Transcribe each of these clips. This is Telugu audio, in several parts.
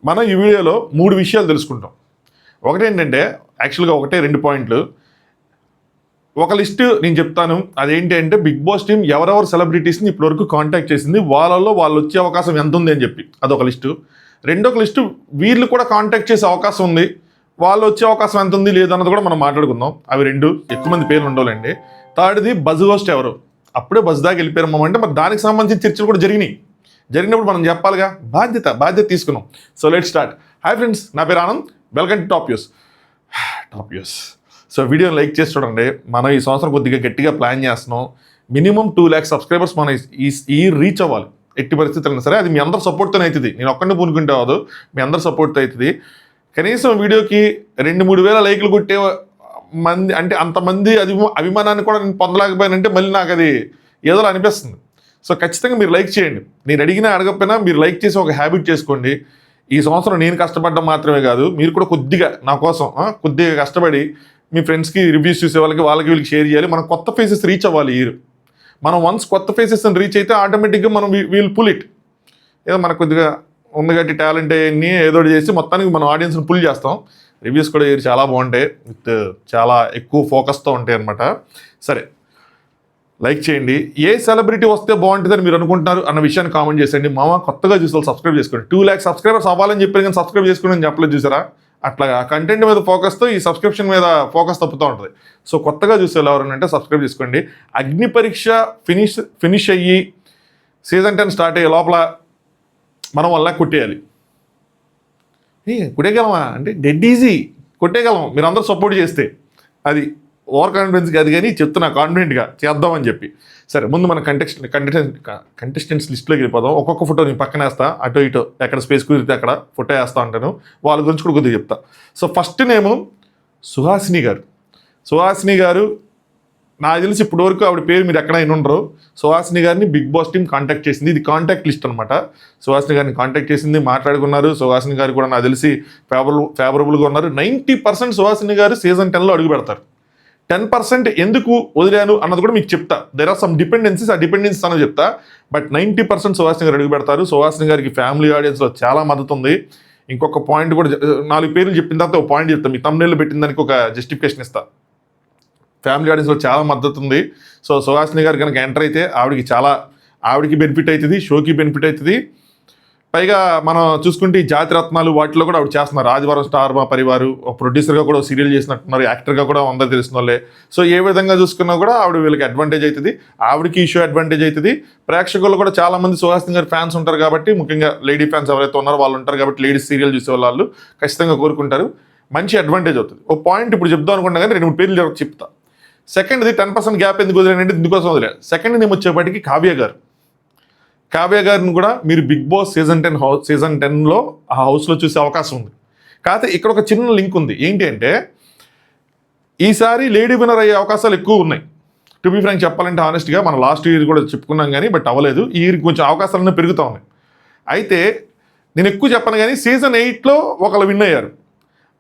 మనం ఈ వీడియోలో 3 విషయాలు తెలుసుకుంటాం. ఒకటేంటంటే యాక్చువల్గా ఒకటే 2 పాయింట్లు. ఒక లిస్టు నేను చెప్తాను. అదేంటి అంటే బిగ్ బాస్ టీమ్ ఎవరెవరు సెలబ్రిటీస్ని ఇప్పటివరకు కాంటాక్ట్ చేసింది, వాళ్ళలో వాళ్ళు వచ్చే అవకాశం ఎంత ఉంది అని చెప్పి అదొక లిస్టు. రెండొక లిస్టు వీళ్ళు కూడా కాంటాక్ట్ చేసే అవకాశం ఉంది, వాళ్ళు వచ్చే అవకాశం ఎంత ఉంది లేదన్నది కూడా మనం మాట్లాడుకుందాం. అవి 2 ఎక్కువ మంది పేర్లు ఉండవులేండి. థర్డ్ది బజ్ హోస్ట్ ఎవరు, అప్పుడే బజ్ దాకా వెళ్ళిపోయారమ్మంటే మరి దానికి సంబంధించిన చర్చలు కూడా జరిగినప్పుడు మనం చెప్పాలిగా, బాధ్యత తీసుకున్నాం. So let start. Hi friends, నా పేరు Anand, welcome to top news. So వీడియోని లైక్ చేసి చూడండి. మనం ఈ సంవత్సరం కొద్దిగా గట్టిగా ప్లాన్ చేస్తున్నాం. మినిమం 2 lakhs సబ్స్క్రైబర్స్ మనం ఈ రీచ్ అవ్వాలి ఎట్టి పరిస్థితులైనా సరే. అది మీ అందరి సపోర్ట్తోనే అవుతుంది, నేను ఒక్కడిని పూనుకుంటే అవ్వదు, మీ అందరి సపోర్ట్తో అవుతుంది. కనీసం వీడియోకి 2-3 వేల లైక్లు కొట్టే మంది అంటే అంతమంది అభిమానాన్ని కూడా నేను పొందలేకపోయానంటే మళ్ళీ నాకు అది ఏదో అనిపిస్తుంది. సో ఖచ్చితంగా మీరు లైక్ చేయండి. నేను అడగకపోయినా మీరు లైక్ చేసి ఒక హ్యాబిట్ చేసుకోండి. ఈ సంవత్సరం నేను కష్టపడడం మాత్రమే కాదు, మీరు కూడా కొద్దిగా నా కోసం కొద్దిగా కష్టపడి మీ ఫ్రెండ్స్కి రివ్యూస్ చూసే వాళ్ళకి వీళ్ళకి షేర్ చేయాలి. మనం కొత్త ఫేసెస్ రీచ్ అవ్వాలి. మనం వన్స్ కొత్త ఫేసెస్ని రీచ్ అయితే ఆటోమేటిక్గా మనం వీల్ పుల్ ఇట్. ఏదో మనకు కొద్దిగా ఉంది కాబట్టి టాలెంట్ అవన్నీ ఏదో చేసి మొత్తానికి మనం ఆడియన్స్ని పుల్ చేస్తాం. రివ్యూస్ కూడా చాలా బాగుంటాయి, విత్ చాలా ఎక్కువ ఫోకస్తో ఉంటాయి అనమాట. సరే, లైక్ చేయండి. ఏ సెలబ్రిటీ వస్తే బాగుంటుందని మీరు అనుకుంటున్నారు అన్న విషయాన్ని కామెంట్ చేసేయండి. కొత్తగా చూసే వాళ్ళు సబ్స్క్రైబ్ చేసుకోండి. 2 lakhs సబ్స్క్రైబర్స్ అవ్వాలని చెప్పారు కానీ సబ్స్క్రైబ్ చేసుకోండి అని చెప్పలేదు, చూసారా? అట్లాగా కంటెంట్ మీద ఫోకస్తో ఈ సబ్స్క్రిప్షన్ మీద ఫోకస్ తప్పుతూ ఉంటుంది. సో కొత్తగా చూసేవాళ్ళు ఎవరంటే సబ్స్క్రైబ్ చేసుకోండి. అగ్ని పరీక్ష ఫినిష్ అయ్యి సీజన్ 10 స్టార్ట్ అయ్యే లోపల మనం వల్ల కొట్టేయాలి. కొట్టేయగలమా అంటే డెడ్ ఈజీ, కొట్టేయగలం మీరు అందరూ సపోర్ట్ చేస్తే. అది ఓవర్ కాన్ఫిడెన్స్ కాదు కానీ చెప్తున్నా, కాన్ఫిడెంట్గా చేద్దామని చెప్పి. సరే, ముందు మన కంటెస్టెంట్స్ లిస్ట్లోకి వెళ్ళిపోదాం. ఒక్కొక్క ఫోటో నేను పక్కన వేస్తా, అటు ఇటు ఎక్కడ స్పేస్ కుదిరితే అక్కడ ఫోటో వేస్తా ఉంటాను. వాళ్ళ గురించి కూడా కొద్దిగా చెప్తా. సో ఫస్ట్ నేము సుహాసిని గారు. నాకు తెలిసి ఇప్పటివరకు ఆవిడ పేరు మీరు ఎక్కడ ఉండరు. సుహాసిని గారిని బిగ్ బాస్ టీమ్ కాంటాక్ట్ చేసింది. ఇది కాంటాక్ట్ లిస్ట్ అనమాట. సుహాసిని గారిని కాంటాక్ట్ చేసింది, మాట్లాడుకున్నారు. సుహాసిని గారు కూడా నాకు తెలిసి ఫేవరబుల్గా ఉన్నారు. 90% సుహాసిని గారు సీజన్ 10లో అడుగు పెడతారు. 10% ఎందుకు వదిలాను అన్నది కూడా మీకు చెప్తా. దెర్ ఆర్ సమ్ డిపెండెన్సీస్, ఆ డిపెండెన్సీస్ అన్నది చెప్తా. బట్ 90% సుహాసిని గారు అడుగు పెడతారు. సుహాసిని గారికి ఫ్యామిలీ ఆడియన్స్లో చాలా మద్దతు ఉంది. ఇంకొక పాయింట్ కూడా 4 పేర్లు చెప్పిన తర్వాత ఒక పాయింట్ చెప్తాను. మీ తమ్ముళ్ళు పెట్టిన దానికి ఒక జస్టిఫికేషన్ ఇస్తా. ఫ్యామిలీ ఆడియన్స్లో చాలా మద్దతు ఉంది. సో సుహాసిని గారు కనుక ఎంటర్ అయితే ఆవిడకి బెనిఫిట్ అవుతుంది, షోకి బెనిఫిట్ అవుతుంది. పైగా మనం చూసుకుంటే ఈ జాతి రత్నాలు వాటిలో కూడా ఆవిడ చేస్తున్నారు. ఆదివారం స్టార్ మా పరివారు ప్రొడ్యూసర్గా కూడా సీరియల్ చేసినట్టున్నారు, యాక్టర్గా కూడా అందరూ తెలిసిన వాళ్ళే. సో ఏ విధంగా చూసుకున్నా కూడా ఆవిడ వీళ్ళకి అడ్వాంటేజ్ అవుతుంది, ఆవిడకి ఈ షో అడ్వాంటేజ్ అవుతుంది. ప్రేక్షకులు కూడా చాలా మంది సుహాసిని గారి ఫ్యాన్స్ ఉంటారు కాబట్టి, ముఖ్యంగా లేడీ ఫ్యాన్స్ ఎవరైతే ఉన్నారో వాళ్ళు ఉంటారు కాబట్టి, లేడీస్ సీరియల్ చూసే వాళ్ళు ఖచ్చితంగా కోరుకుంటారు. మంచి అడ్వాంటేజ్ అవుతుంది. ఓ పాయింట్ ఇప్పుడు చెప్దాం అనుకుంటా కానీ 2-3 పేర్లు చెప్తా. సెకండ్ది 10% గ్యాప్ ఎందుకు వదిలేనంటే ఇందుకోసం వదిలేదు. సెకండ్ నేను వచ్చేప్పటికి కావ్య గారిని కూడా మీరు బిగ్ బాస్ సీజన్ 10లో ఆ హౌస్లో చూసే అవకాశం ఉంది. కాకపోతే ఇక్కడ ఒక చిన్న లింక్ ఉంది. ఏంటి అంటే ఈసారి లేడీ విన్నర్ అయ్యే అవకాశాలు ఎక్కువ ఉన్నాయి. టు బి ఫ్రాంక్ చెప్పాలంటే ఆనెస్ట్గా మనం లాస్ట్ ఇయర్ కూడా చెప్పుకున్నాం కానీ బట్ అవ్వలేదు. ఈ ఇయర్ కొంచెం అవకాశాలన్నీ పెరుగుతూ ఉన్నాయి. అయితే నేను ఎక్కువ చెప్పను కానీ సీజన్ 8లో ఒకళ్ళు విన్ అయ్యారు.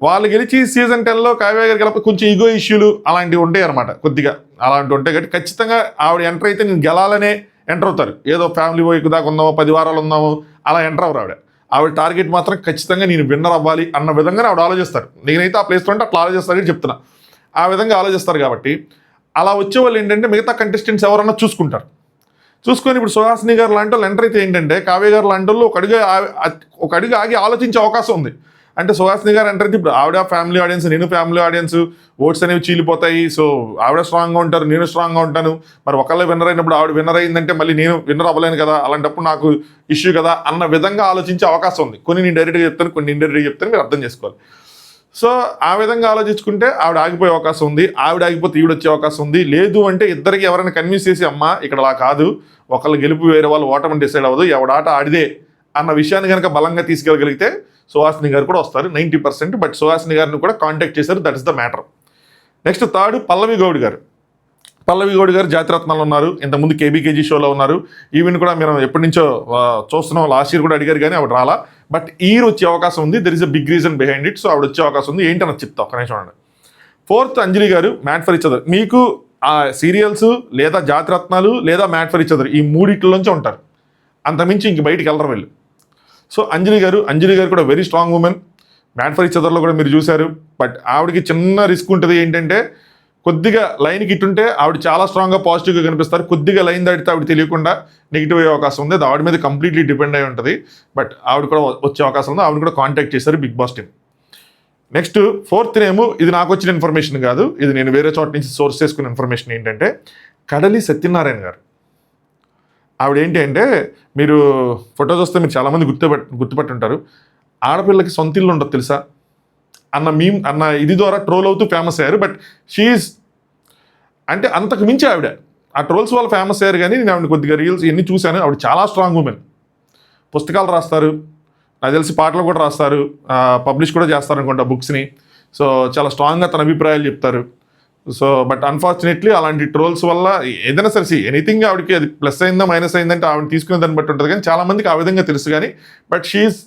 వాళ్ళు గెలిచి సీజన్ 10లో కావ్య గారికి గెలప కొంచెం ఈగో ఇష్యూలు అలాంటివి ఉంటాయి అనమాట. కొద్దిగా అలాంటివి ఉంటాయి కాబట్టి ఖచ్చితంగా ఆవిడ ఎంటర్ అయితే నేను గెలాలనే ఎంటర్ అవుతారు. ఏదో ఫ్యామిలీ వైపు దాకా ఉందామో 10 వారాలు ఉందామో అలా ఎంటర్ అవ్వరు. ఆవిడ టార్గెట్ మాత్రం ఖచ్చితంగా నేను విన్నర్ అవ్వాలి అన్న విధంగానే ఆవిడ ఆలోచిస్తారు. నేనైతే ఆ ప్లేస్లో ఉంటే అట్లా ఆలోచిస్తారని చెప్తున్నా. ఆ విధంగా ఆలోచిస్తారు కాబట్టి అలా వచ్చే వాళ్ళు ఏంటంటే మిగతా కంటెస్టెంట్స్ ఎవరన్నా చూసుకొని ఇప్పుడు సుహాసిని గారు లాంటి వాళ్ళు ఎంటర్ అయితే ఏంటంటే కావ్య గారు లాంటి వాళ్ళు ఒక అడుగు ఆగి ఆలోచించే అవకాశం ఉంది. అంటే సుహాసిని గారు ఎంటర్ అయితే ఇప్పుడు ఆవిడ ఫ్యామిలీ ఆడియన్స్, నేను ఫ్యామిలీ ఆడియన్స్, ఓట్స్ అనేవి చీలిపోతాయి. సో ఆవిడ స్ట్రాంగ్గా ఉంటారు, నేను స్ట్రాంగ్గా ఉంటాను. మరి ఒకళ్ళే విన్నర్ అయినప్పుడు ఆవిడ విన్నర్ అయిందంటే మళ్ళీ నేను విన్నర్ అవ్వలేను కదా, అలాంటప్పుడు నాకు ఇష్యూ కదా అన్న విధంగా ఆలోచించే అవకాశం ఉంది. కొన్ని నేను డైరెక్ట్గా చెప్తాను, కొన్ని ఇండైరెక్ట్గా చెప్తాను, మీరు అర్థం చేసుకోవాలి. సో ఆ విధంగా ఆలోచించుకుంటే ఆవిడ ఆగిపోయే అవకాశం ఉంది. ఆవిడ ఆగిపోతే ఈవిడ వచ్చే అవకాశం ఉంది. లేదు అంటే ఇద్దరికి ఎవరైనా కన్విన్స్ చేసి అమ్మ ఇక్కడ అలా కాదు, ఒకళ్ళు గెలుపు వేరే వాళ్ళు ఓటమని డిసైడ్ అవ్వదు, ఎవడ ఆట ఆడిదే అన్న విషయాన్ని కనుక బలంగా తీసుకెళ్ళగలిగితే సుహాసిని గారు కూడా వస్తారు 90%. బట్ సుహాసిని గారిని కూడా కాంటాక్ట్ చేశారు, that is the matter. Next third Pallavi Goud గారు జాతిరత్నాలు ఉన్నారు. ఇంతకుముందు కేబీకేజీ షోలో ఉన్నారు. ఈవెన్ కూడా మేము ఎప్పటి నుంచో చూస్తున్నాం. లాస్ట్ ఇయర్ కూడా అడిగారు కానీ ఆవిడ రాలా. బట్ ఈ ఇయర్ వచ్చే అవకాశం ఉంది. There is a big reason behind it. So ఆవిడ వచ్చే అవకాశం ఉంది. ఏంటని చెప్తా ఒక నిమిషం చూడండి. 4th అంజలి గారు మ్యాట్ ఫర్ ఈచ్ అదర్. మీకు ఆ సీరియల్స్ లేదా జాతిరత్నాలు లేదా మ్యాట్ ఫర్ ఈచ్ అదర్ ఈ 3 నుంచి ఉంటారు. అంతమించి ఇంక బయటికి వెళ్ళరు వీళ్ళు. సో అంజలి గారు కూడా very strong women. Mad for each అదర్లో కూడా మీరు చూశారు. బట్ ఆవిడకి చిన్న రిస్క్ ఉంటుంది, ఏంటంటే కొద్దిగా లైన్కి ఇటుంటే ఆవిడ చాలా స్ట్రాంగ్గా పాజిటివ్గా కనిపిస్తారు, కొద్దిగా లైన్ దాటితే ఆవిడ తెలియకుండా నెగిటివ్ అయ్యే అవకాశం ఉంది. అది ఆవిడ మీద కంప్లీట్లీ డిపెండ్ అయి ఉంటుంది. బట్ ఆవిడ కూడా వచ్చే అవకాశం ఉంది. ఆవిడ కూడా కాంటాక్ట్ చేశారు Bigg Boss team. Next 4th name, ఇది నాకు వచ్చిన ఇన్ఫర్మేషన్ కాదు, ఇది నేను వేరే చోట నుంచి సోర్స్ చేసుకున్న ఇన్ఫర్మేషన్. ఏంటంటే కడలి సత్యనారాయణ గారు. ఆవిడ ఏంటి అంటే, మీరు ఫోటో చూస్తే మీరు చాలామంది గుర్తుపట్టుంటారు. ఆడపిల్లకి సొంత ఇల్లు ఉండదు తెలుసా అన్న ఇది ద్వారా ట్రోల్ అవుతూ ఫేమస్ అయ్యారు. బట్ షీఈస్ అంటే అంతకు మించి ఆవిడ ఆ ట్రోల్స్ వల్ల ఫేమస్ అయ్యారు. కానీ నేను ఆవిడ కొద్దిగా రీల్స్ ఇవన్నీ చూశాను. ఆవిడ చాలా స్ట్రాంగ్ ఉమెన్. పుస్తకాలు రాస్తారు, నాకు తెలిసి పాటలు కూడా రాస్తారు, పబ్లిష్ కూడా చేస్తారు అనుకుంటా బుక్స్ని. సో చాలా స్ట్రాంగ్గా తన అభిప్రాయాలు చెప్తారు. సో బట్ అన్ఫార్చునేట్లీ అలాంటి ట్రోల్స్ వల్ల ఏదైనా సరే ఎనీథింగ్ ఆవిడకి అది ప్లస్ అయిందా మైనస్ అయిందంటే ఆవిడ తీసుకునే దాన్ని బట్టి ఉంటుంది. కానీ చాలామందికి ఆ విధంగా తెలుసు. కానీ బట్ షీఈస్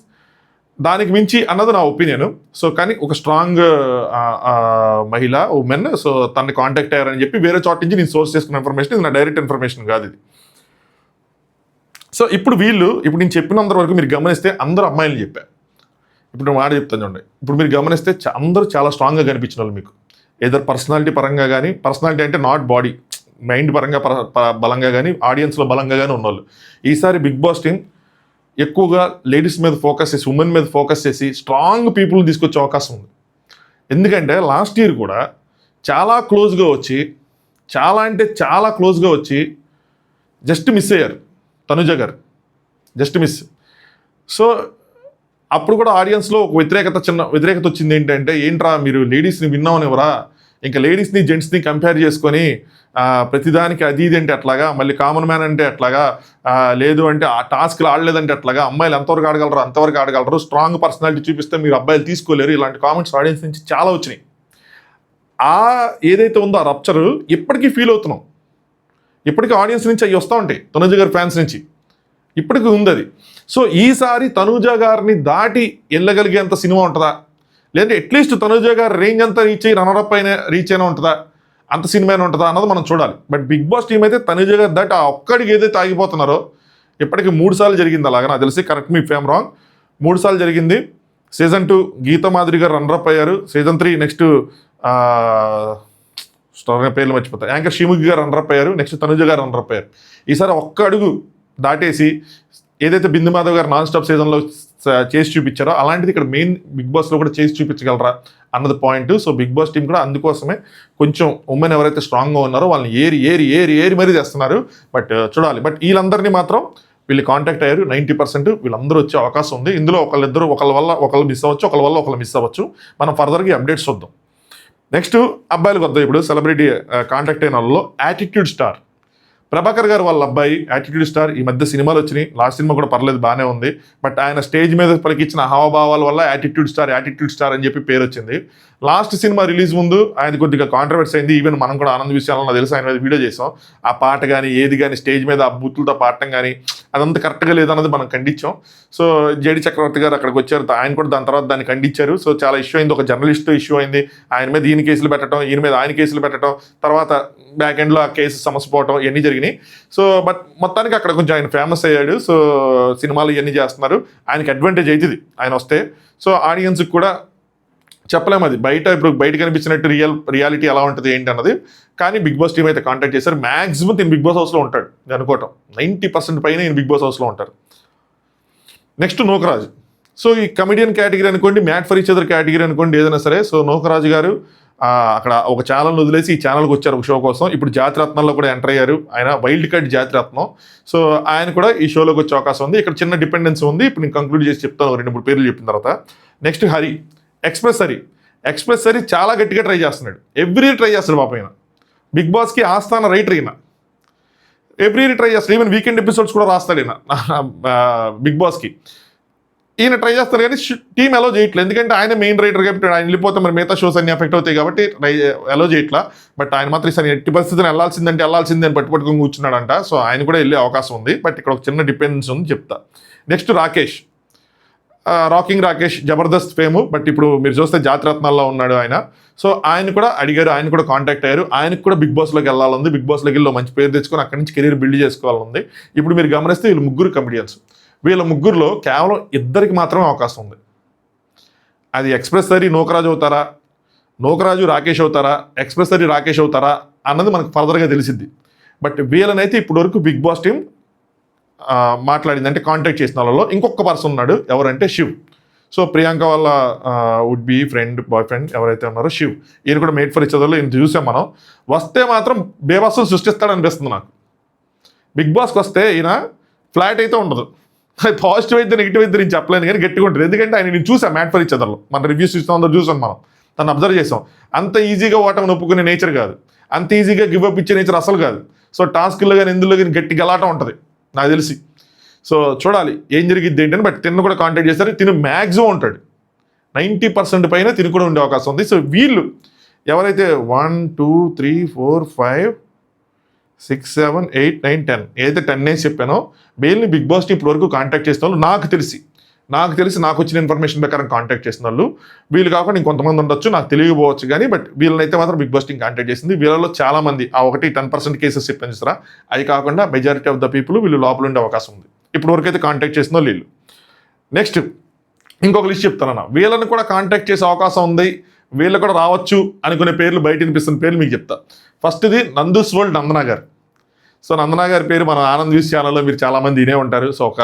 దానికి మించి అన్నది నా ఒపీనియన్. సో కానీ ఒక స్ట్రాంగ్ మహిళ ఉమెన్. సో తనని కాంటాక్ట్ అయ్యారని చెప్పి వేరే చోట నుంచి నేను సోర్స్ చేసుకున్న ఇన్ఫర్మేషన్, ఇది నా డైరెక్ట్ ఇన్ఫర్మేషన్ కాదు ఇది. సో ఇప్పుడు నేను చెప్పినంత వరకు మీరు గమనిస్తే అందరూ అమ్మాయిలు చెప్పారు. ఇప్పుడు మాట చెప్తాను చూడండి. ఇప్పుడు మీరు గమనిస్తే అందరూ చాలా స్ట్రాంగ్గా కనిపించిన వాళ్ళు మీకు, ఏదర్ పర్సనాలిటీ పరంగా కానీ, పర్సనాలిటీ అంటే నాట్ బాడీ, మైండ్ పరంగా బలంగా కానీ, ఆడియన్స్లో బలంగా కానీ ఉన్నవాళ్ళు. ఈసారి బిగ్ బాస్ టీం ఎక్కువగా లేడీస్ మీద ఫోకస్ చేసి, ఉమెన్ మీద ఫోకస్ చేసి స్ట్రాంగ్ పీపుల్ని తీసుకొచ్చే అవకాశం ఉంది. ఎందుకంటే లాస్ట్ ఇయర్ కూడా చాలా క్లోజ్గా వచ్చి, చాలా అంటే చాలా క్లోజ్గా వచ్చి జస్ట్ మిస్ అయ్యారు తనుజ గారు, జస్ట్ మిస్. సో అప్పుడు కూడా ఆడియన్స్లో ఒక చిన్న వ్యతిరేకత వచ్చింది. ఏంటంటే ఏంట్రా మీరు లేడీస్ని విన్నామనివరా, ఇంకా లేడీస్ని జెంట్స్ని కంపేర్ చేసుకొని ప్రతిదానికి అది ఇది అంటే అట్లాగా, మళ్ళీ కామన్ మ్యాన్ అంటే అట్లాగా, లేదు అంటే ఆ టాస్క్లు ఆడలేదంటే అట్లాగా, అమ్మాయిలు ఎంతవరకు ఆడగలరు అంతవరకు ఆడగలరు, స్ట్రాంగ్ పర్సనాలిటీ చూపిస్తే మీరు అబ్బాయిలు తీసుకోలేరు, ఇలాంటి కామెంట్స్ ఆడియన్స్ నుంచి చాలా వచ్చినాయి. ఏదైతే ఉందో ఆ రప్చర్ ఇప్పటికీ ఫీల్ అవుతున్నాం. ఇప్పటికీ ఆడియన్స్ నుంచి అవి వస్తూ ఉంటాయి, తనుజ గారి ఫ్యాన్స్ నుంచి ఇప్పటికీ ఉంది అది. సో ఈసారి తనుజ గారిని దాటి వెళ్ళగలిగేంత సినిమా ఉంటుందా, లేదంటే అట్లీస్ట్ తనుజ గారి రేంజ్ అంతా రీచ్ అయ్యి రన్నరప్ అయినా రీచ్ అయినా ఉంటుందా, అంత సినిమా అయినా ఉంటుందా అన్నది మనం చూడాలి. బట్ బిగ్ బాస్ టీం అయితే తనుజ గారి దాటి ఆ ఒక్కడికి ఏదైతే ఆగిపోతున్నారో, ఇప్పటికీ 3 సార్లు జరిగింది అలాగా నాకు తెలిసి, కరెక్ట్ మీ ఫేమ్ రాంగ్, 3 సార్లు జరిగింది. సీజన్ 2 గీతా మాధురి గారు రన్నరప్ అయ్యారు. సీజన్ 3 నెక్స్ట్ పేర్లు మర్చిపోతారు, యాంకర్ శ్రీముఖి గారు రన్నరప్ అయ్యారు. నెక్స్ట్ తనుజ గారు రన్నరప్ అయ్యారు. ఈసారి ఒక్క అడుగు దాటేసి ఏదైతే బిందు మాధవ్ గారు నాన్ స్టాప్ సీజన్లో చేసి చూపించారో అలాంటిది ఇక్కడ మెయిన్ బిగ్ బాస్లో కూడా చేసి చూపించగలరా అన్నది point. So Bigg boss team కూడా అందుకోసమే కొంచెం ఉమెన్ ఎవరైతే స్ట్రాంగ్గా ఉన్నారో వాళ్ళని ఏరి మరీ చేస్తున్నారు. బట్ చూడాలి. బట్ వీళ్ళందరినీ మాత్రం వీళ్ళు కాంటాక్ట్ అయ్యారు 90%. వీళ్ళందరూ వచ్చే అవకాశం ఉంది. ఇందులో ఒకళ్ళ వల్ల ఒకళ్ళు మిస్ అవ్వచ్చు, ఒకళ్ళ వల్ల ఒకళ్ళు మిస్ అవ్వచ్చు. మనం ఫర్దర్గా అప్డేట్స్ చూద్దాం. నెక్స్ట్ అబ్బాయిలకు వద్దాం. ఇప్పుడు సెలబ్రిటీ కాంటాక్ట్ అయిన వాళ్ళలో యాటిట్యూడ్ స్టార్ ప్రభాకర్ గారు వాళ్ళ అబ్బాయి యాటిట్యూడ్ స్టార్. ఈ మధ్య సినిమాలు వచ్చినాయి, లాస్ట్ సినిమా కూడా పర్లేదు బాగానే ఉంది. బట్ ఆయన స్టేజ్ మీద పలికిచ్చిన హావభావాల వల్ల యాటిట్యూడ్ స్టార్ అని చెప్పి పేరు వచ్చింది. లాస్ట్ సినిమా రిలీజ్ ముందు ఆయన కొద్దిగా కాంట్రవర్సీ అయింది. ఈవెన్ మనం కూడా ఆనంద్ విషయాల్లో నాకు తెలుసు ఆయన మీద వీడియో చేసాం. ఆ పాట కానీ ఏది కానీ స్టేజ్ మీద ఆ బూతులతో పాడటం కానీ అదంతా కరెక్ట్గా లేదన్నది మనం ఖండించాం. సో జేడి చక్రవర్తి గారు అక్కడికి వచ్చారు, ఆయన కూడా దాని తర్వాత దాన్ని ఖండించారు. సో చాలా ఇష్యూ అయింది, ఒక జర్నలిస్ట్ ఇష్యూ అయింది. ఆయన మీద ఈయన కేసులు పెట్టడం, ఈయన మీద ఆయన కేసులు పెట్టడం, తర్వాత బ్యాక్ ఎండ్లో ఆ కేసు సమస్య పోవటం ఇవన్నీ జరిగినాయి. సో బట్ మొత్తానికి అక్కడ కొంచెం ఆయన ఫేమస్ అయ్యాడు. సో సినిమాలు ఇవన్నీ చేస్తున్నారు, ఆయనకి అడ్వాంటేజ్ అవుతుంది ఆయన వస్తే. సో ఆడియన్స్కి కూడా చెప్పలేము అది ఇప్పుడు బయట కనిపించినట్టు రియాలిటీ ఎలా ఉంటుంది ఏంటి అన్నది. కానీ బిగ్ బాస్ టీం అయితే కాంటాక్ట్ చేశారు. మ్యాక్సిమం నేను బిగ్ బాస్ హౌస్లో ఉంటాడు నేను అనుకోవటం, 90% పైన నేను బిగ్ బాస్ హౌస్లో ఉంటారు. నెక్స్ట్ నూకరాజు. సో ఈ కమెడియన్ కేటగిరీ అనుకోండి, made for each other category అనుకోండి, ఏదైనా సరే. సో నూకరాజు గారు అక్కడ ఒక ఛానల్ని వదిలేసి ఈ ఛానల్కి వచ్చారు ఒక షో కోసం. ఇప్పుడు జాతిరత్నంలో కూడా ఎంటర్ అయ్యారు ఆయన, వైల్డ్ కార్డ్ జాతిరత్నం. సో ఆయన కూడా ఈ షోలోకి వచ్చే అవకాశం ఉంది. ఇక్కడ చిన్న డిపెండెన్స్ ఉంది. ఇప్పుడు నేను కంక్లూడ్ చేసి చెప్తాను 2-3 పేర్లు చెప్పిన తర్వాత. నెక్స్ట్ హరి, ఎక్స్ప్రెస్ హరి చాలా గట్టిగా ట్రై చేస్తున్నాడు. ఎవ్రీ ట్రై చేస్తాడు పాప. ఆయన బిగ్ బాస్కి ఆస్థాన రైటర్. ఈయన ఎవ్రీ ట్రై చేస్తాడు. ఈవెన్ వీకెండ్ ఎపిసోడ్స్ కూడా రాస్తాడు ఈయన బిగ్ బాస్కి. ఈయన ట్రై చేస్తారు కానీ టీం అలో చేయట్లేదు. ఎందుకంటే ఆయన మెయిన్ రైటర్ కాబట్టి ఆయన వెళ్ళిపోతే మరి మిగతా షోస్ అన్ని ఎఫెక్ట్ అవుతాయి కాబట్టి అలో చేయట్లా. బట్ ఆయన మాత్రం ఈసారి ఎట్టి పరిస్థితిని వెళ్ళాల్సిందే అని పట్టుకొని కూర్చున్నాడంట. సో ఆయన కూడా వెళ్ళే అవకాశం ఉంది. బట్ ఇక్కడ ఒక చిన్న డిపెండెన్స్ ఉంది చెప్తా. Next rocking Rakesh Jabardasth fame. But ఇప్పుడు మీరు చూస్తే జాతిరత్నాల్లో ఉన్నాడు ఆయన. సో ఆయన కూడా అడిగారు, ఆయన కూడా కాంటాక్ట్ అయ్యారు. ఆయనకు కూడా బిగ్ బాస్లోకి వెళ్ళాలని, బిగ్ బాస్లోకి వెళ్ళి మంచి పేరు తెచ్చుకొని అక్కడి నుంచి కెరీర్ బిల్డ్ చేసుకోవాలని ఉంది. ఇప్పుడు మీరు గమనిస్తే వీళ్ళు 3 కమెడియన్స్. వీళ్ళ ముగ్గురులో కేవలం ఇద్దరికి మాత్రమే అవకాశం ఉంది. అది ఎక్స్ప్రెస్ సరి నూకరాజు అవుతారా, నూకరాజు రాకేష్ అవుతారా, ఎక్స్ప్రెస్ సరి రాకేష్ అవుతారా అన్నది మనకు ఫర్దర్గా తెలిసిద్ది. బట్ వీళ్ళనైతే ఇప్పటి వరకు బిగ్ బాస్ టీం మాట్లాడింది, అంటే కాంటాక్ట్ చేసిన వాళ్ళలో ఇంకొక పర్సన్ ఉన్నాడు. ఎవరంటే శివ్. సో ప్రియాంక వాళ్ళ would be friend, boyfriend ఎవరైతే ఉన్నారో శివ్, ఈయన కూడా మేడ్ ఫర్ ఇచ్ అదర్లో ఈయన చూసాం మనం. వస్తే మాత్రం బేబస్సులు సృష్టిస్తాడనిపిస్తుంది నాకు. బిగ్ బాస్కి వస్తే ఈయన ఫ్లాట్ అయితే ఉండదు. అది పాజిటివ్ అయితే నెగిటివ్ అయితే నేను చెప్పలేను కానీ గట్టిగా ఉంటుంది. ఎందుకంటే ఆయన నేను చూసాం మేడ్ ఫర్ ఇచ్ అదర్లో, మన రివ్యూస్ చూస్తాం, అందరూ చూసాం మనం, తను అబ్జర్వ్ చేసాం. అంత ఈజీగా ఓటమి ఒప్పుకునే నేచర్ కాదు, అంత ఈజీగా గివ్ అప్ ఇచ్చే నేచర్ అసలు కాదు. సో టాస్క్లో కానీ ఇందులో కానీ గట్టి గలాటం ఉంటుంది నాకు తెలిసి. సో చూడాలి ఏం జరిగిద్ది ఏంటని. బట్ తిన్ను కూడా కాంటాక్ట్ చేస్తారు. తిను మ్యాక్సిమం ఉంటాడు, 90% పైన తిను కూడా ఉండే అవకాశం ఉంది. సో వీళ్ళు ఎవరైతే 1 2 3 4 5 6 7 8 9 10 ఏదైతే 10 డేస్ చెప్పానో వీళ్ళని బిగ్ బాస్ని ఇప్పటి వరకు కాంటాక్ట్ చేసిన వాళ్ళు నాకు తెలిసి నాకు వచ్చిన ఇన్ఫర్మేషన్ ప్రకారం కాంటాక్ట్ చేసిన వాళ్ళు వీళ్ళు కాకుండా ఇంకొంతమంది ఉండొచ్చు, నాకు తెలియకపోవచ్చు కానీ. బట్ వీళ్ళనైతే మాత్రం బిగ్ బాస్ టీం కాంటాక్ట్ చేసింది. వీళ్ళలో చాలా మంది ఆ 10% కేసెస్ చెప్పాను చూసారా, అవి కాకుండా మెజారిటీ ఆఫ్ ద పీపుల్ వీళ్ళు లోపల ఉండే అవకాశం ఉంది. ఇప్పుడు వరకు అయితే కాంటాక్ట్ చేసిన వాళ్ళు వీళ్ళు. నెక్స్ట్ ఇంకొక లిస్ట్ చెప్తానన్నా, వీళ్ళని కూడా కాంటాక్ట్ చేసే అవకాశం ఉంది, వీళ్ళు కూడా రావచ్చు అనుకునే పేర్లు, బయట వినిపిస్తున్న పేర్లు మీకు చెప్తా. ఫస్ట్ది నందూస్ వరల్డ్ నందనా గారు. సో నందనా గారి పేరు మన ఆనంద్ న్యూస్ ఛానల్లో మీరు చాలామంది వినే ఉంటారు. సో ఒక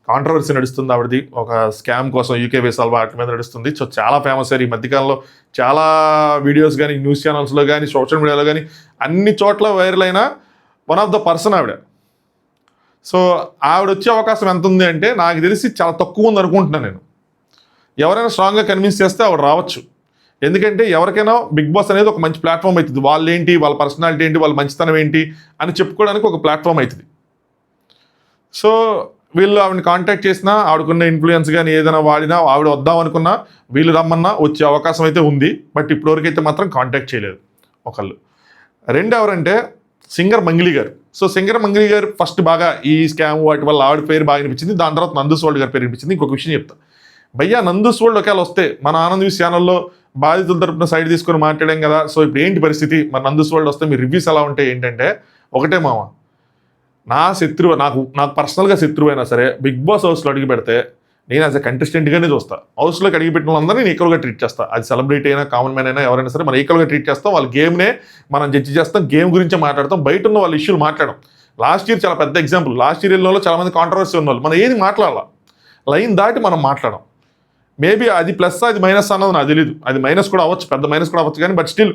కాంట్రవర్సీ నడుస్తుంది ఆవిడది, ఒక స్కామ్ కోసం యూకే వేసాల్ వాటి మీద నడుస్తుంది. సో చాలా ఫేమస్ అయ్యారు ఈ మధ్యకాలంలో. చాలా వీడియోస్ కానీ న్యూస్ ఛానల్స్లో కానీ సోషల్ మీడియాలో కానీ అన్ని చోట్ల వైరల్ అయిన వన్ ఆఫ్ ద పర్సన్ ఆవిడ. సో ఆవిడ వచ్చే అవకాశం ఎంత ఉంది అంటే నాకు తెలిసి చాలా తక్కువ ఉంది అనుకుంటున్నాను నేను. ఎవరైనా స్ట్రాంగ్గా కన్విన్స్ చేస్తే ఆవిడ రావచ్చు. ఎందుకంటే ఎవరికైనా బిగ్ బాస్ అనేది ఒక మంచి ప్లాట్ఫామ్ అవుతుంది. వాళ్ళు ఏంటి, వాళ్ళ పర్సనాలిటీ ఏంటి, వాళ్ళ మంచితనం ఏంటి అని చెప్పుకోవడానికి ఒక ప్లాట్ఫామ్ అవుతుంది. సో వీళ్ళు ఆవిడని కాంటాక్ట్ చేసినా, ఆవిడకున్న ఇన్ఫ్లుయెన్స్ కానీ ఏదైనా వాడినా, ఆవిడ వద్దాం అనుకున్నా వీళ్ళు రమ్మన్నా వచ్చే అవకాశం అయితే ఉంది. బట్ ఇప్పటివరకు అయితే మాత్రం కాంటాక్ట్ చేయలేదు ఒకళ్ళు. రెండు ఎవరంటే సింగర్ మంగ్లీ గారు. సో సింగర్ మంగ్లీ గారు ఫస్ట్ బాగా ఈ స్కామ్ వాటి వల్ల ఆవిడ పేరు బాగా అనిపించింది. దాని తర్వాత నందూస్ వరల్డ్ గారి పేరు అనిపించింది. ఇంకొక విషయం చెప్తా భయ్యా, నందూస్ వరల్డ్ ఒకవేళ వస్తే మన ఆనంద్ న్యూస్ ఛానల్లో బాధితుల తరపున సైడ్ తీసుకొని మాట్లాడాం కదా. సో ఇప్పుడు ఏంటి పరిస్థితి, మన నందూస్ వరల్డ్ వస్తే మీ రివ్యూస్ ఎలా ఉంటాయి ఏంటంటే, ఒకటే మామ, నా శత్రువు, నాకు పర్సనల్గా శత్రువు అయినా సరే బిగ్ బాస్ హౌస్లో అడిగి పెడితే నేను యాజ్ ఎ కంటెస్టెంట్గానే చూస్తా. హౌస్లోకి అడిగి పెట్టిన వాళ్ళందరినీ నేను ఈక్వల్గా ట్రీట్ చేస్తాను. అది సెలబ్రిటీ అయినా, కామన్ మ్యాన్ అయినా, ఎవరైనా సరే మనం ఈక్వల్గా ట్రీట్ చేస్తాం. వాళ్ళ గేమ్నే మనం జడ్జి చేస్తాం, గేమ్ గురించే మాట్లాడతాం, బయట ఉన్న వాళ్ళ ఇష్యూలు మాట్లాడడం. లాస్ట్ ఇయర్ చాలా పెద్ద ఎగ్జాంపుల్. లాస్ట్ ఇయర్ వెళ్ళిన చాలా మంది కాంట్రవర్సీ ఉన్న వాళ్ళు మనం ఏది మాట్లాడాల, లైన్ దాటి మనం మాట్లాడడం. మేబీ అది ప్లస్ అది మైనస్ అన్నది నాకు తెలియదు. అది మైనస్ కూడా అవ్వచ్చు, పెద్ద మైనస్ కూడా అవ్వచ్చు. కానీ బట్ స్టిల్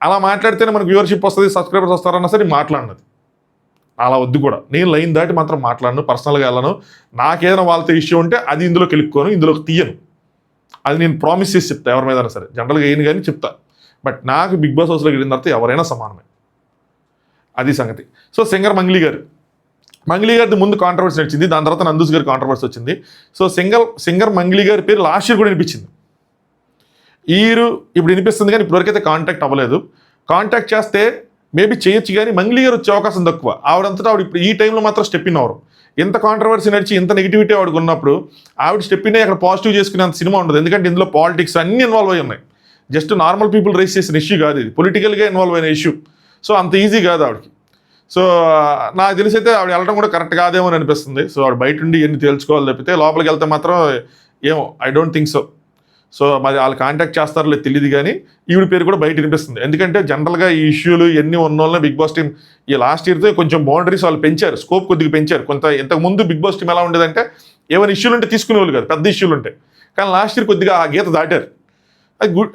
అలా మాట్లాడితేనే మనకు వ్యూవర్షిప్ వస్తుంది, సబ్స్క్రైబర్స్ వస్తారన్నా సరే మాట్లాడినది అలా వద్దు కూడా. నేను లైన్ దాటి మాత్రం మాట్లాడను, పర్సనల్గా వెళ్ళను. నాకేదైనా వాళ్ళతో ఇష్యూ ఉంటే అది ఇందులోకి వెళ్ళుకోను, ఇందులోకి తీయను. అది నేను ప్రామిస్ చేసి చెప్తా ఎవరి మీద సరే. జనరల్గా ఏం కానీ చెప్తా. బట్ నాకు బిగ్ బాస్ హౌస్లోకి వెళ్ళిన తర్వాత ఎవరైనా సమానమే, అది సంగతి. సో సింగర్ మంగ్లీ గారిది ముందు కాంట్రవర్సీ వచ్చింది, దాని తర్వాత నందూస్ గారి కాంట్రవర్సీ వచ్చింది. సో సింగర్ మంగ్లీ గారి పేరు లాస్ట్ ఇయర్ కూడా వినిపించింది, ఈరు ఇప్పుడు వినిపిస్తుంది. కానీ ఇప్పటివరకైతే కాంటాక్ట్ అవ్వలేదు. కాంటాక్ట్ చేస్తే మేబీ చేయొచ్చు, కానీ మంగ్లీ గారు వచ్చే అవకాశం తక్కువ. ఆవిడంతటా ఆవిడ ఇప్పుడు ఈ టైంలో మాత్రం స్టెప్ ఇన్ అవ్వరు. ఎంత కాంట్రవర్సీ నడిచి ఎంత నెగిటివిటీ ఆవిడకు ఉన్నప్పుడు ఆవిడ స్టెప్ ఇన్ అక్కడ పాజిటివ్ చేసుకునేంత సినిమా ఉండదు. ఎందుకంటే ఇందులో పాలిటిక్స్ అన్నీ ఇన్వాల్వ్ అయ్యి ఉన్నాయి. జస్ట్ నార్మల్ పీపుల్ రేస్ చేసిన ఇష్యూ కాదు, ఇది పొలిటికల్గా ఇన్వాల్వ్ అయిన ఇష్యూ. సో అంత ఈజీ కాదు ఆవిడకి. సో నాకు తెలిసి అయితే ఆవిడ వెళ్ళడం కూడా కరెక్ట్ కాదేమో అని అనిపిస్తుంది. సో ఆవిడ బయట ఉండి ఎన్ని తేల్చుకోవాలి తప్పితే లోపలికి వెళ్తే మాత్రం ఏమో I don't think so. So మరి వాళ్ళు కాంటాక్ట్ చేస్తారో లేదు తెలియదు, కానీ ఈవిడ పేరు కూడా బయట వినిపిస్తుంది. ఎందుకంటే జనరల్గా ఈ ఇష్యూలు ఎన్ని ఉన్నోళ్ళనే బిగ్ బాస్ టీం ఈ లాస్ట్ ఇయర్తో కొంచెం బౌండరీస్ వాళ్ళు పెంచారు, స్కోప్ కొద్దిగా పెంచారు. ఇంతకు ముందు బిగ్ బాస్ టీం ఎలా ఉండేదంటే ఏమైనా ఇష్యూలు ఉంటే తీసుకునేవాళ్ళు కాదు, పెద్ద ఇష్యూలు ఉంటాయి. కానీ లాస్ట్ ఇయర్ కొద్దిగా ఆ గీత దాటారు.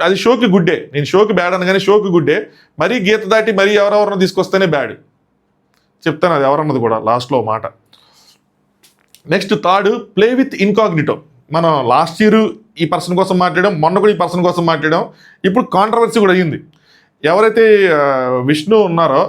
అది షోకి గుడ్డే, నేను షోకి బ్యాడ్ అన్న కానీ షోకి గుడ్డే. మరీ గీత దాటి మరీ ఎవరెవరినో తీసుకొస్తేనే బ్యాడ్ చెప్తాను. అది ఎవరన్నది కూడా లాస్ట్లో మాట. Next third, play with incognito. మనం లాస్ట్ ఇయర్ ఈ పర్సన్ కోసం మాట్లాడాం, మొన్న కూడా ఈ పర్సన్ కోసం మాట్లాడాం, ఇప్పుడు కాంట్రవర్సీ కూడా అయ్యింది. ఎవరైతే విష్ణు ఉన్నారో,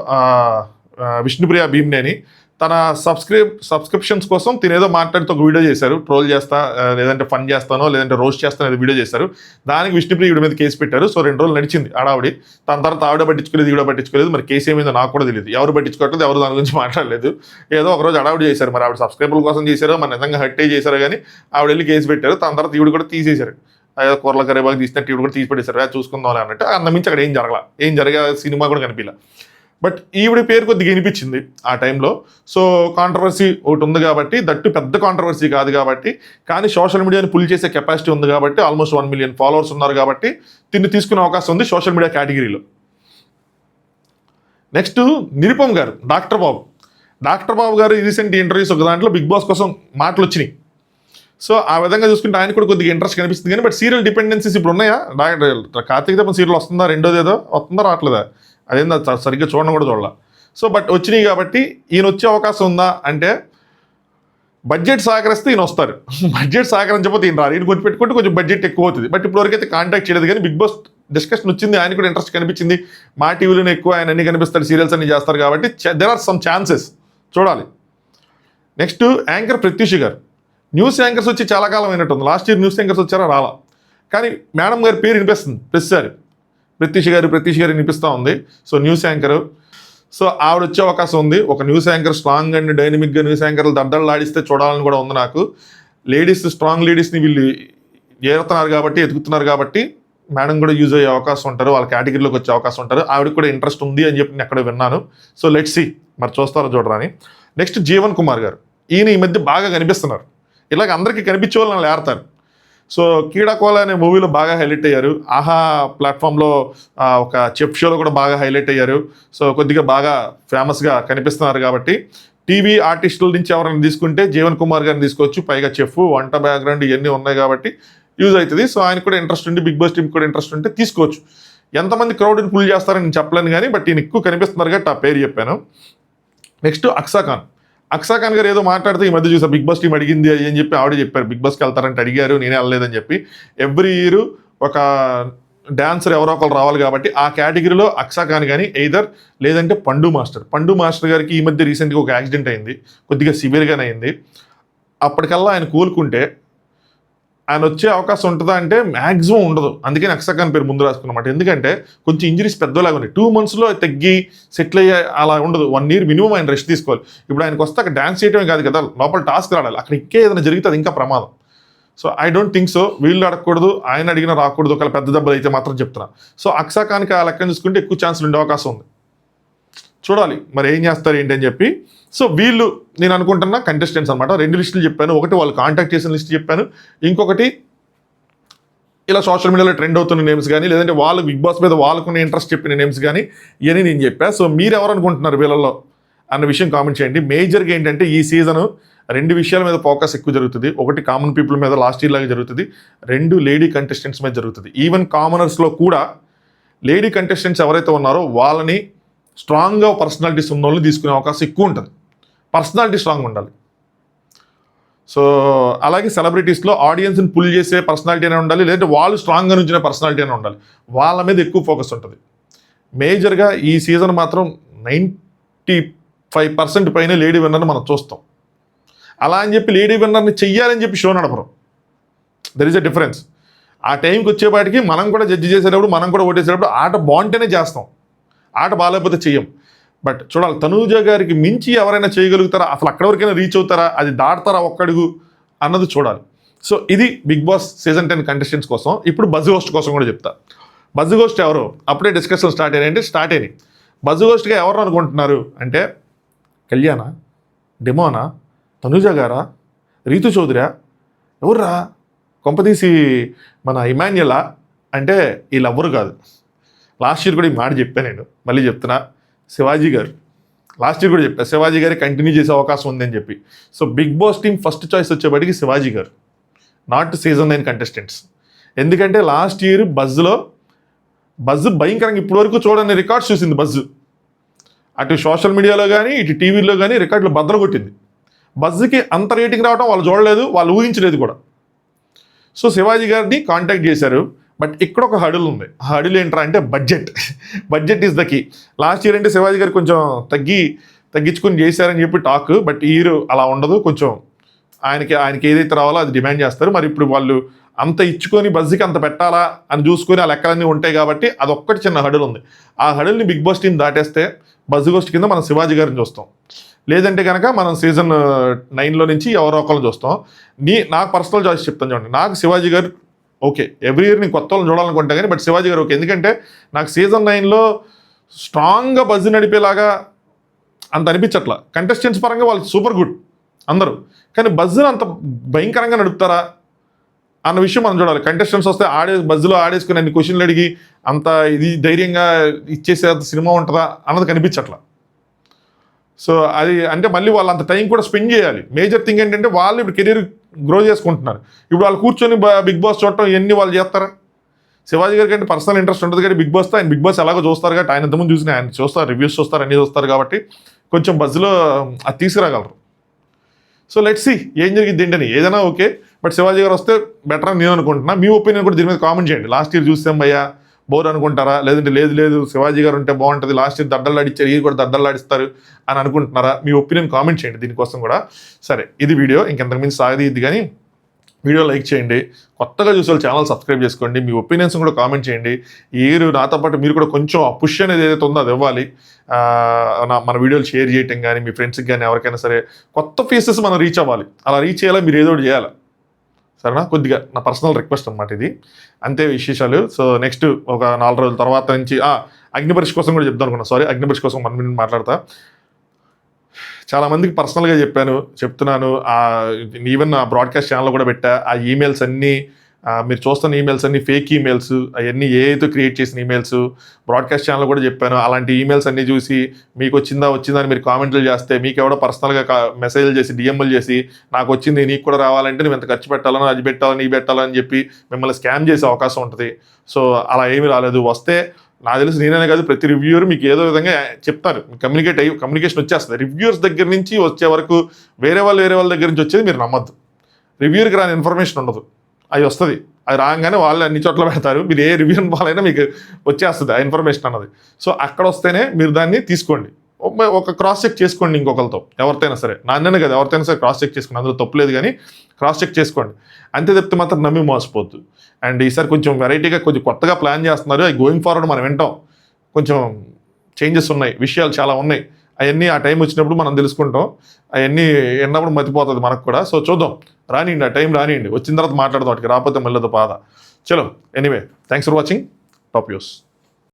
విష్ణుప్రియ భీమ్నేని, తన సబ్స్క్రిప్షన్స్ కోసం తినేదో మాట్లాడితే ఒక వీడియో చేశారు, ట్రోల్ చేస్తా లేదంటే ఫన్ చేస్తానో లేదంటే రోస్ట్ చేస్తానో ఏదో వీడియో చేశారు. దానికి విష్ణుప్రియ వీడి మీద కేసు పెట్టారు. సో 2 రోజులు నడిచింది ఆడావిడి. దాని తర్వాత ఆవిడ పట్టించుకోలేదు, ఈవిడ పట్టించుకోలేదు. మరి కేసు ఏమైందో నాకు కూడా తెలియదు, ఎవరు పట్టించుకోవట్లేదు, ఎవరు దాని గురించి మాట్లాడలేదు. ఏదో ఒక రోజు అడావిడి చేశారు. మరి ఆవిడ సబ్స్క్రైబర్ల కోసం చేశారో మరి నిజంగా హట్టే చేశారో కానీ ఆవిడ వెళ్ళి కేసు పెట్టారు. దాని తర్వాత ఈవిడ కూడా తీసేశారు. ఏదో కూరల కరేబాగా తీసినట్టు ఈవిడ కూడా తీసి పెట్టేశారు, చూసుకుందాం అన్నట్టు. అంత మించి అక్కడ ఏం జరగల, ఏం జరిగే సినిమా కూడా కనిపించలే. బట్ ఈవిడ పేరు కొద్దిగా వినిపించింది ఆ టైంలో. సో కాంట్రవర్సీ ఒకటి ఉంది కాబట్టి, దట్టు పెద్ద కాంట్రవర్సీ కాదు కాబట్టి, కానీ సోషల్ మీడియాని పుల్ చేసే కెపాసిటీ ఉంది కాబట్టి, ఆల్మోస్ట్ 1 million ఫాలోవర్స్ ఉన్నారు కాబట్టి దీన్ని తీసుకునే అవకాశం ఉంది సోషల్ మీడియా కేటగిరీలో. నెక్స్ట్ నిరుపమ్ గారు, డాక్టర్ బాబు గారు రీసెంట్ ఇంటర్వ్యూస్ ఒక దాంట్లో బిగ్ బాస్ కోసం మాటలు వచ్చినాయి. సో ఆ విధంగా చూసుకుంటే ఆయన కూడా కొద్దిగా ఇంట్రెస్ట్ కనిపిస్తుంది. కానీ బట్ సీరియల్ డిపెండెన్సీస్ ఇప్పుడు ఉన్నాయా? కార్తీక దీపం సీరియల్ వస్తుందా? రెండోది ఏదో వస్తుందా రావట్లేదా? అదేందా సరిగ్గా చూడడం కూడా చూడాల. సో బట్ వచ్చినాయి కాబట్టి ఈయన వచ్చే అవకాశం ఉందా అంటే, బడ్జెట్ సహకరిస్తే ఈయన వస్తారు. బడ్జెట్ సహకరించకపోతే ఈయన రారు. ఈయన కొంచెం పెట్టుకుంటే కొంచెం బడ్జెట్ ఎక్కువ అవుతుంది. బట్ ఇప్పుడు వరకైతే కాంటాక్ట్ చేయలేదు. కానీ బిగ్ బాస్ డిస్కషన్ వచ్చింది, ఆయన కూడా ఇంట్రెస్ట్ కనిపించింది. మా టీవీలోనే ఎక్కువ ఆయన అన్ని కనిపిస్తాడు, సీరియల్స్ అన్ని చేస్తారు కాబట్టి దెర్ ఆర్ సమ్ ఛాన్సెస్, చూడాలి. నెక్స్ట్ యాంకర్ ప్రత్యూష్ గారు. న్యూస్ యాంకర్స్ వచ్చి చాలా కాలం అయినట్టుంది. లాస్ట్ ఇయర్ న్యూస్ యాంకర్స్ వచ్చారా? రాలా. కానీ మేడం గారి పేరు వినిపిస్తుంది ప్రతిసారి. ప్రత్యూష్ గారు వినిపిస్తూ ఉంది. So news anchor. సో ఆవిడ వచ్చే అవకాశం ఉంది. ఒక న్యూస్ యాంకర్ స్ట్రాంగ్ అండ్ డైనమిక్గా న్యూస్ యాంకర్లు దద్దళ్ళాడిస్తే చూడాలని కూడా ఉంది నాకు. స్ట్రాంగ్ లేడీస్ని వీళ్ళు ఏరుతున్నారు కాబట్టి, ఎదుగుతున్నారు కాబట్టి మేడం కూడా యూజ్ అయ్యే అవకాశం ఉంటారు, వాళ్ళ కేటగిరీలోకి వచ్చే అవకాశం ఉంటారు. ఆవిడకి కూడా ఇంట్రెస్ట్ ఉంది అని చెప్పి నేను ఎక్కడ విన్నాను. సో లెట్స్ సీ, మరి చూస్తారో చూడరా అని. నెక్స్ట్ జీవన్ కుమార్ గారు. ఈయన ఈ మధ్య బాగా కనిపిస్తున్నారు. ఇలాగ అందరికీ కనిపించే వాళ్ళు నన్ను ఏరతారు. సో కీడాకోల అనే మూవీలో బాగా హైలైట్ అయ్యారు. ఆహా ప్లాట్ఫామ్లో ఒక చెఫ్ షోలో కూడా బాగా హైలైట్ అయ్యారు. సో కొద్దిగా బాగా ఫేమస్గా కనిపిస్తున్నారు కాబట్టి టీవీ ఆర్టిస్టుల నుంచి ఎవరైనా తీసుకుంటే జీవన్ కుమార్ గారిని తీసుకోవచ్చు. పైగా చెఫ్, వంట బ్యాక్గ్రౌండ్ ఇవన్నీ ఉన్నాయి కాబట్టి యూజ్ అవుతుంది. సో ఆయన కూడా ఇంట్రెస్ట్ ఉండి, బిగ్ బాస్ టీమ్ కూడా ఇంట్రెస్ట్ ఉంటే తీసుకోవచ్చు. ఎంతమంది క్రౌడ్ని పుల్ చేస్తారని నేను చెప్పలేను కానీ బట్ ఈయన ఎక్కువ కనిపిస్తున్నారు కాబట్టి ఆ పేరు చెప్పాను. నెక్స్ట్ అక్సా ఖాన్ గారు ఏదో మాట్లాడితే ఈ మధ్య చూసా, బిగ్ బాస్ టీం అడిగింది అని చెప్పి ఆవిడే చెప్పారు. బిగ్ బాస్కి వెళ్తారంటే అడిగారు, నేనే వెళ్ళలేదని చెప్పి. ఎవ్రీ ఇయర్ ఒక డాన్సర్ ఎవరో ఒకరు రావాలి కాబట్టి ఆ కేటగిరీలో అక్సా ఖాన్ కానీ లేదంటే పండు మాస్టర్ గారికి ఈ మధ్య రీసెంట్గా ఒక యాక్సిడెంట్ అయింది, కొద్దిగా సివియర్గానే అయింది. అప్పటికల్లా ఆయన కోలుకుంటే ఆయన వచ్చే అవకాశం ఉంటుందా అంటే మ్యాక్సిమం ఉండదు. అందుకని అక్సా ఖాన్ పేరు ముందు రాసుకున్నమాట. ఎందుకంటే కొంచెం ఇంజరీస్ పెద్దలాగా ఉన్నాయి. 2 monthsలో తగ్గి సెటిల్ అయ్యే అలా ఉండదు. 1 year మినిమం ఆయన రెస్ట్ తీసుకోవాలి. ఇప్పుడు ఆయనకు వస్తే అక్కడ డాన్స్ చేయడమే కాదు కదా, లోపల టాస్క్ రావాలి. అక్కడ ఏదైనా జరిగితే అది ఇంకా ప్రమాదం. So I don't think so. వీళ్ళు అడగకూడదు, ఆయన అడిగినా రాకూడదు. ఒకవేళ పెద్ద దెబ్బలు అయితే మాత్రం చెప్తున్నా. సో అక్సా ఖాన్కి ఆ లెక్కను చూసుకుంటే ఎక్కువ ఛాన్సులు ఉండే అవకాశం ఉంది. చూడాలి మరి ఏం చేస్తారు ఏంటి అని చెప్పి. సో వీళ్ళు నేను అనుకుంటున్నా కంటెస్టెంట్స్ అనమాట. 2 లిస్టులు చెప్పాను. ఒకటి వాళ్ళు కాంటాక్ట్ చేసిన లిస్ట్ చెప్పాను, ఇంకొకటి ఇలా సోషల్ మీడియాలో ట్రెండ్ అవుతున్న నేమ్స్ కానీ, లేదంటే వాళ్ళు బిగ్ బాస్ మీద వాళ్ళకున్న ఇంట్రెస్ట్ చెప్పిన నేమ్స్ కానీ ఇవన్నీ నేను చెప్పాను. సో మీరు ఎవరు అనుకుంటున్నారు వీళ్ళల్లో అన్న విషయం కామెంట్ చేయండి. మేజర్గా ఏంటంటే ఈ సీజను 2 విషయాల మీద ఫోకస్ ఎక్కువ జరుగుతుంది. ఒకటి కామన్ పీపుల్ మీద లాస్ట్ ఇయర్ లాగా జరుగుతుంది, 2 లేడీ కంటెస్టెంట్స్ మీద జరుగుతుంది. ఈవెన్ కామనర్స్లో కూడా లేడీ కంటెస్టెంట్స్ ఎవరైతే ఉన్నారో వాళ్ళని స్ట్రాంగ్గా పర్సనాలిటీస్ ఉన్న వాళ్ళని తీసుకునే అవకాశం ఎక్కువ ఉంటుంది. పర్సనాలిటీ స్ట్రాంగ్ ఉండాలి. సో అలాగే సెలబ్రిటీస్లో ఆడియన్స్ని పుల్ చేసే పర్సనాలిటీ అయినా ఉండాలి, లేదంటే వాళ్ళు స్ట్రాంగ్గా నుంచిన పర్సనాలిటీ అయినా ఉండాలి. వాళ్ళ మీద ఎక్కువ ఫోకస్ ఉంటుంది. మేజర్గా ఈ సీజన్ మాత్రం 95% పైన లేడీ విన్నర్ని మనం చూస్తాం. అలా అని చెప్పి లేడీ విన్నర్ని చెయ్యాలని చెప్పి షో నడపరు. There is a difference. ఆ టైంకి వచ్చేపాటికి మనం కూడా జడ్జి చేసేటప్పుడు, మనం కూడా ఓటేసేటప్పుడు ఆట బాగుంటేనే చేస్తాం, ఆట బాగాలేకపోతే చెయ్యం. బట్ చూడాలి, తనూజ గారికి మించి ఎవరైనా చేయగలుగుతారా, అసలు అక్కడ వరకైనా రీచ్ అవుతారా, అది దాటుతారా ఒక్కడుగు అన్నది చూడాలి. సో ఇది బిగ్ బాస్ సీజన్ 10 కంటెస్టెంట్స్ కోసం. ఇప్పుడు బజ్ హోస్ట్ కోసం కూడా చెప్తా. బజ్ హోస్ట్ ఎవరు? అప్పుడే డిస్కషన్ స్టార్ట్ అయినాయి. బజ్ హోస్ట్గా ఎవరు అనుకుంటున్నారు అంటే, కళ్యాణ, డెమోనా, తనూజ గారా, రీతు చౌదరా, ఎవర్రా, కొంపతీసి మన ఇమాన్యులా అంటే వీళ్ళెవ్వరు కాదు. లాస్ట్ ఇయర్ కూడా ఈ మాట చెప్పాను నేను, మళ్ళీ చెప్తున్నా. శివాజీ గారు లాస్ట్ ఇయర్ కూడా చెప్పాను, శివాజీ గారి కంటిన్యూ చేసే అవకాశం ఉందని చెప్పి. So Bigg Boss team first choice వచ్చేప్పటికి Shivaji garu, not season 9 contestants. ఎందుకంటే లాస్ట్ ఇయర్ బజ్ భయంకరంగా ఇప్పటి వరకు చూడని రికార్డ్స్ చూసింది బజ్. అటు సోషల్ మీడియాలో కానీ ఇటు టీవీలో కానీ రికార్డులు బద్దలు కొట్టింది. బజ్కి అంత రేటింగ్ రావడం వాళ్ళు చూడలేదు, వాళ్ళు ఊహించలేదు కూడా. సో శివాజీ గారిని కాంటాక్ట్ చేశారు. బట్ ఇక్కడ ఒక హడిల్ ఉంది. ఆ హడిల్ ఏంట్రా అంటే budget is the key. Last year అంటే శివాజీ గారు కొంచెం తగ్గించుకొని చేశారని చెప్పి టాక్. బట్ ఈ ఇయర్ అలా ఉండదు. కొంచెం ఆయనకి ఏదైతే రావాలో అది డిమాండ్ చేస్తారు. మరి ఇప్పుడు వాళ్ళు అంత ఇచ్చుకొని బజ్కి అంత పెట్టాలా అని చూసుకొని ఆ లెక్కలన్నీ ఉంటాయి కాబట్టి అదొక్కటి చిన్న హడిల్ ఉంది. ఆ హడిల్ని బిగ్ బాస్ టీం దాటేస్తే బజ్ హోస్ట్ కింద మనం శివాజీ గారిని చూస్తాం. లేదంటే కనుక మనం సీజన్ 9లో నుంచి ఎవరో ఒకరిని చూస్తాం. నాకు పర్సనల్ చాయిస్ చెప్తాను చూడండి. నాకు శివాజీ గారు ఓకే. ఎవ్రీ ఇయర్ నేను కొత్త వాళ్ళని చూడాలనుకుంటా కానీ బట్ శివాజీ గారు ఓకే. ఎందుకంటే నాకు సీజన్ 9లో స్ట్రాంగ్గా బజ్ నడిపేలాగా అంత అనిపించట్లా. కంటెస్టెంట్స్ పరంగా వాళ్ళు సూపర్ గుడ్ అందరూ, కానీ బజ్ని అంత భయంకరంగా నడుపుతారా అన్న విషయం మనం చూడాలి. కంటెస్టెంట్స్ వస్తే బజ్లో ఆడేసుకుని అన్ని క్వశ్చన్లు అడిగి అంత ఇది ధైర్యంగా ఇచ్చేసే సినిమా ఉంటుందా అన్నది కనిపించట్లా. సో అది అంటే మళ్ళీ వాళ్ళు అంత టైం కూడా స్పెండ్ చేయాలి. మేజర్ థింగ్ ఏంటంటే వాళ్ళు ఇప్పుడు కెరీర్ గ్రో చేసుకుంటున్నారు. ఇప్పుడు వాళ్ళు కూర్చొని బిగ్ బాస్ చూడటం ఇవన్నీ వాళ్ళు చేస్తారా? శివాజీ గారికి అంటే పర్సనల్ ఇంట్రెస్ట్ ఉంటుంది కానీ బిగ్ బాస్తో ఆయన బిగ్ బాస్ ఎలాగో చూస్తారు కాబట్టి ఆయన ఇంతకుముందు చూసిన ఆయన చూస్తారు, రివ్యూస్ చూస్తారు, అన్నీ చూస్తారు కాబట్టి కొంచెం బజ్లో అది తీసుకురాగలరు. సో లెట్స్ సీ ఏం జరిగింది ఏంటని. ఏదైనా ఓకే, బట్ శివాజీ గారు వస్తే బెటర్ అని నేను అనుకుంటున్నా. మీ ఒపీనియన్ కూడా దీని మీద కామెంట్ చేయండి. లాస్ట్ ఇయర్ చూసాం భయ్యా బోర్ అనుకుంటారా, లేదంటే లేదు శివాజీ గారు ఉంటే బాగుంటుంది, లాస్ట్ ఇయర్ దడ్డల్లాడిచ్చారు ఇది కూడా దడ్డల్లాడిస్తారు అని అనుకుంటున్నారా? మీ ఒపీనియన్ కామెంట్ చేయండి దీనికోసం కూడా. సరే, ఇది వీడియో ఇంకెంతకు మించి సాగదీద్ది కానీ వీడియో లైక్ చేయండి, కొత్తగా చూసే వాళ్ళు ఛానల్ సబ్స్క్రైబ్ చేసుకోండి, మీ ఒపీనియన్స్ కూడా కామెంట్ చేయండి. నాతో పాటు మీరు కూడా కొంచెం ఆ పుష్ అనేది ఏదైతే ఉందో అది ఇవ్వాలి. మన వీడియోలు షేర్ చేయటం కానీ మీ ఫ్రెండ్స్కి కానీ ఎవరికైనా సరే కొత్త ఫేసెస్ మనం రీచ్ అవ్వాలి. అలా రీచ్ అయ్యేలా మీరు ఏదో ఒకటి చేయాలి, సరేనా? కొద్దిగా నా పర్సనల్ రిక్వెస్ట్ అనమాట ఇది, అంతే విశేషాలు. సో నెక్స్ట్ ఒక 4 రోజుల తర్వాత నుంచి అగ్నిపరీక్ష కోసం కూడా చెప్తాను అనుకున్నా. సారీ, అగ్నిపరీక్ష కోసం 1 minute మాట్లాడతా. చాలామందికి పర్సనల్గా చెప్తున్నాను. ఈవెన్ ఆ బ్రాడ్కాస్ట్ ఛానల్ కూడా పెట్టా. ఆ ఈమెయిల్స్ అన్నీ మీరు చూస్తున్న ఈమెయిల్స్ అన్నీ ఫేక్ ఈమెయిల్స్, అవన్నీ ఏఐతో క్రియేట్ చేసిన ఈమెయిల్స్. బ్రాడ్కాస్ట్ ఛానల్ కూడా చెప్పాను, అలాంటి ఈమెయిల్స్ అన్నీ చూసి మీకు వచ్చిందా అని మీరు కామెంట్లు చేస్తే, మీకు ఎవడో పర్సనల్గా మెసేజ్లు చేసి డిఎంలు చేసి నాకు వచ్చింది నీకు కూడా రావాలంటే నువ్వు ఎంత ఖర్చు పెట్టాలని, అది పెట్టాలని, ఈ పెట్టాలని చెప్పి మిమ్మల్ని స్కామ్ చేసే అవకాశం ఉంటుంది. సో అలా ఏమీ రాలేదు. వస్తే నాకు తెలిసి నేనే కాదు, ప్రతి రివ్యూవర్ మీకు ఏదో విధంగా చెప్తారు, కమ్యూనికేషన్ వచ్చేస్తుంది. రివ్యూవర్స్ దగ్గర నుంచి వచ్చే వరకు వేరే వాళ్ళ దగ్గర నుంచి వచ్చేది మీరు నమ్మద్దు. రివ్యూవర్కి రాని ఇన్ఫర్మేషన్ ఉండదు, అది వస్తుంది. అది రాగానే వాళ్ళు అన్ని చోట్ల పెడతారు. మీరు ఏ రివ్యూ వాళ్ళైనా మీకు వచ్చేస్తుంది ఆ ఇన్ఫర్మేషన్ అన్నది. సో అక్కడ వస్తేనే మీరు దాన్ని తీసుకోండి. ఒక క్రాస్ చెక్ చేసుకోండి ఇంకొకరితో, ఎవరితోనైనా సరే, నాన్ననే కదా ఎవరితోనైనా సరే క్రాస్ చెక్ చేసుకోండి, అందులో తప్పులేదు కానీ క్రాస్ చెక్ చేసుకోండి. అంతే చెప్తే మాత్రం నమ్మి మోసపోద్దు. అండ్ ఈసారి కొంచెం వెరైటీగా కొంచెం కొత్తగా ప్లాన్ చేస్తున్నారు. అది గోయింగ్ ఫార్వర్డ్ మనం వింటాం. కొంచెం చేంజెస్ ఉన్నాయి, విషయాలు చాలా ఉన్నాయి. అవన్నీ ఆ టైం వచ్చినప్పుడు మనం తెలుసుకుంటాం. అవన్నీ విన్నప్పుడు మతిపోతుంది మనకు కూడా. సో చూద్దాం, రానియండి, ఆ టైం రానియండి, వచ్చిన తర్వాత మాట్లాడదాం. వాటికి రాకపోతే మళ్ళీ బాధ. చలో, anyway, thanks for watching. Top news.